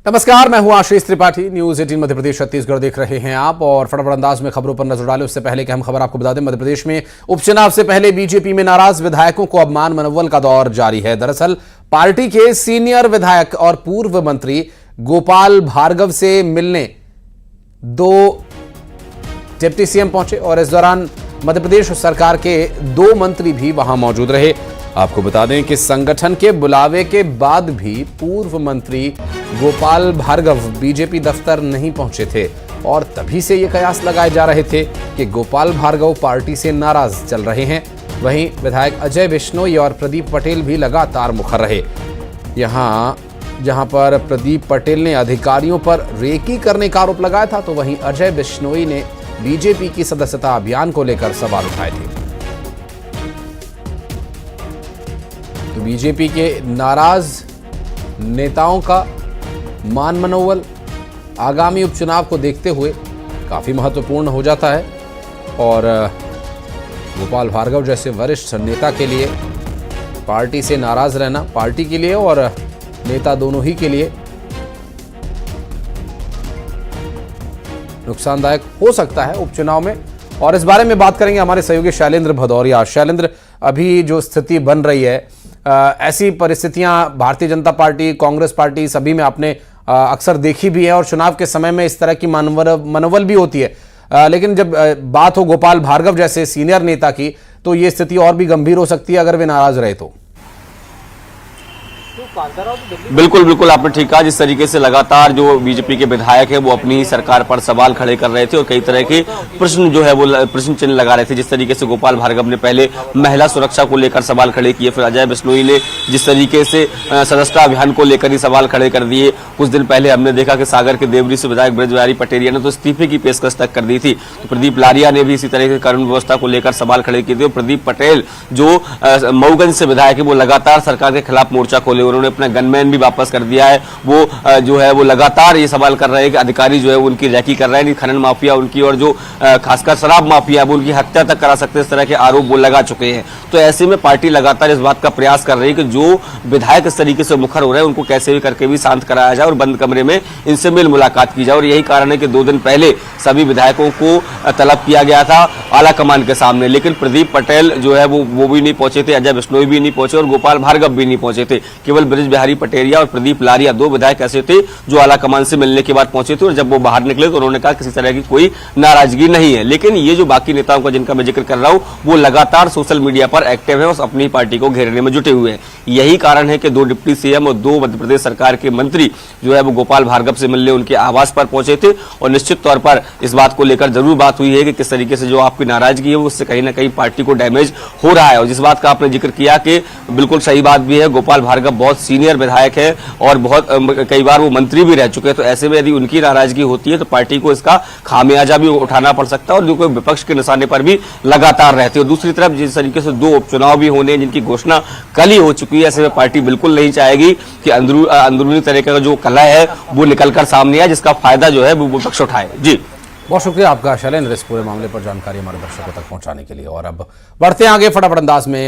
नमस्कार, मैं हूं आशीष त्रिपाठी। न्यूज 18 मध्य प्रदेश छत्तीसगढ़ देख रहे हैं आप और फटाफट अंदाज में खबरों पर नजर डालें। उससे पहले कि हम खबर आपको बता दें, मध्य प्रदेश में उपचुनाव से पहले बीजेपी में नाराज विधायकों को अब मान मनोबल का दौर जारी है। दरअसल पार्टी के सीनियर विधायक और पूर्व मंत्री गोपाल भार्गव से मिलने दो डिप्टी सीएम पहुंचे और इस दौरान मध्य प्रदेश सरकार के दो मंत्री भी वहां मौजूद रहे। आपको बता दें कि संगठन के बुलावे के बाद भी पूर्व मंत्री गोपाल भार्गव बीजेपी दफ्तर नहीं पहुंचे थे और तभी से ये कयास लगाए जा रहे थे कि गोपाल भार्गव पार्टी से नाराज चल रहे हैं। वहीं विधायक अजय बिश्नोई और प्रदीप पटेल भी लगातार मुखर रहे। जहां पर प्रदीप पटेल ने अधिकारियों पर रेकी करने का आरोप लगाया था, तो वहीं अजय बिश्नोई ने बीजेपी की सदस्यता अभियान को लेकर सवाल उठाए थे। तो बीजेपी के नाराज नेताओं का मान मनोबल आगामी उपचुनाव को देखते हुए काफी महत्वपूर्ण हो जाता है और गोपाल भार्गव जैसे वरिष्ठ नेता के लिए पार्टी से नाराज रहना पार्टी के लिए और नेता दोनों ही के लिए नुकसानदायक हो सकता है उपचुनाव में। और इस बारे में बात करेंगे हमारे सहयोगी शैलेंद्र भदौरिया। शैलेंद्र, अभी जो स्थिति बन रही है, ऐसी परिस्थितियां भारतीय जनता पार्टी, कांग्रेस पार्टी सभी में आपने अक्सर देखी भी है और चुनाव के समय में इस तरह की मनोबल भी होती है। लेकिन जब बात हो गोपाल भार्गव जैसे सीनियर नेता की, तो ये स्थिति और भी गंभीर हो सकती है अगर वे नाराज रहे तो। बिल्कुल आपने ठीक कहा। जिस तरीके से लगातार जो बीजेपी के विधायक है वो अपनी सरकार पर सवाल खड़े कर रहे थे और कई तरह के प्रश्न जो है वो प्रश्न चिन्ह लगा रहे थे। जिस तरीके से गोपाल भार्गव ने पहले महिला सुरक्षा को लेकर सवाल खड़े किए, फिर अजय बिश्नोई ने जिस तरीके से सदस्यता अभियान को लेकर ही सवाल खड़े कर दिए। कुछ दिन पहले हमने देखा कि सागर के देवरी से विधायक ब्रज बिहारी पटेरिया ने तो इस्तीफे की पेशकश तक कर दी थी। तो प्रदीप लारिया ने भी इसी तरह की कानून व्यवस्था को लेकर सवाल खड़े किए थे। प्रदीप पटेल जो मऊगंज से विधायक है वो लगातार सरकार के खिलाफ मोर्चा खोले, उन्होंने अपना गनमैन भी वापस कर दिया है। वो जो है वो लगातार ये सवाल कर रहे हैं कि अधिकारी जो है उनकी रैकी कर रहे हैं, खनन माफिया उनकी और जो खासकर शराब माफिया वो उनकी हत्या तक करा सकते हैं, इस तरह के आरोप वो लगा चुके हैं। तो ऐसे में पार्टी लगातार इस बात का प्रयास कर रही है कि जो विधायक इस तरीके से मुखर हो रहे हैं उनको कैसे भी करके भी शांत कराया जाए और बंद कमरे में इनसे मिल मुलाकात की जाए। और यही कारण है कि 2 दिन पहले सभी विधायकों को तलब किया गया था आला कमान के सामने, लेकिन प्रदीप पटेल जो है वो भी नहीं पहुंचे थे, अजय बिश्नोई भी नहीं पहुंचे और गोपाल भार्गव भी नहीं पहुंचे थे। केवल ब्रज बिहारी पटेरिया और प्रदीप लारिया 2 विधायक ऐसे थे जो आला कमान से मिलने के बाद पहुंचे थे और जब वो बाहर निकले तो उन्होंने कहा किसी तरह की कोई नाराजगी नहीं है। लेकिन ये जो बाकी नेताओं का जिनका मैं जिक्र कर रहा हूं वो लगातार सोशल मीडिया पर एक्टिव है और अपनी पार्टी को घेरने में जुटे हुए हैं। यही कारण है कि 2 डिप्टी सीएम और 2 मध्य प्रदेश सरकार के मंत्री जो है वो गोपाल भार्गव से मिलने उनके आवास पर पहुंचे थे और निश्चित तौर पर इस बात को लेकर जरूर बात हुई है कि किस तरीके से जो आपकी नाराजगी है उससे कहीं ना कहीं पार्टी को डैमेज हो रहा है। और जिस बात का आपने जिक्र किया कि बिल्कुल सही बात भी है, गोपाल भार्गव बहुत सीनियर विधायक है और बहुत कई बार वो मंत्री भी रह चुके हैं। तो ऐसे में यदि उनकी नाराजगी होती है तो पार्टी को इसका खामियाजा भी उठाना पड़ सकता है और जो कोई विपक्ष के निशाने पर भी लगातार रहते हैं। दूसरी तरफ जिस तरीके से 2 उपचुनाव भी होने जिनकी घोषणा कल ही हो चुकी है, ऐसे में पार्टी बिल्कुल नहीं चाहेगी कि अंदरूनी तरीके का जो कला है वो निकलकर सामने आए, जिसका फायदा जो है वो विपक्ष उठाए। जी, बहुत शुक्रिया आपका शैलेंद्र, इस पूरे मामले पर जानकारी हमारे दर्शकों तक पहुंचाने के लिए। और अब बढ़ते हैं आगे फटाफट अंदाज में।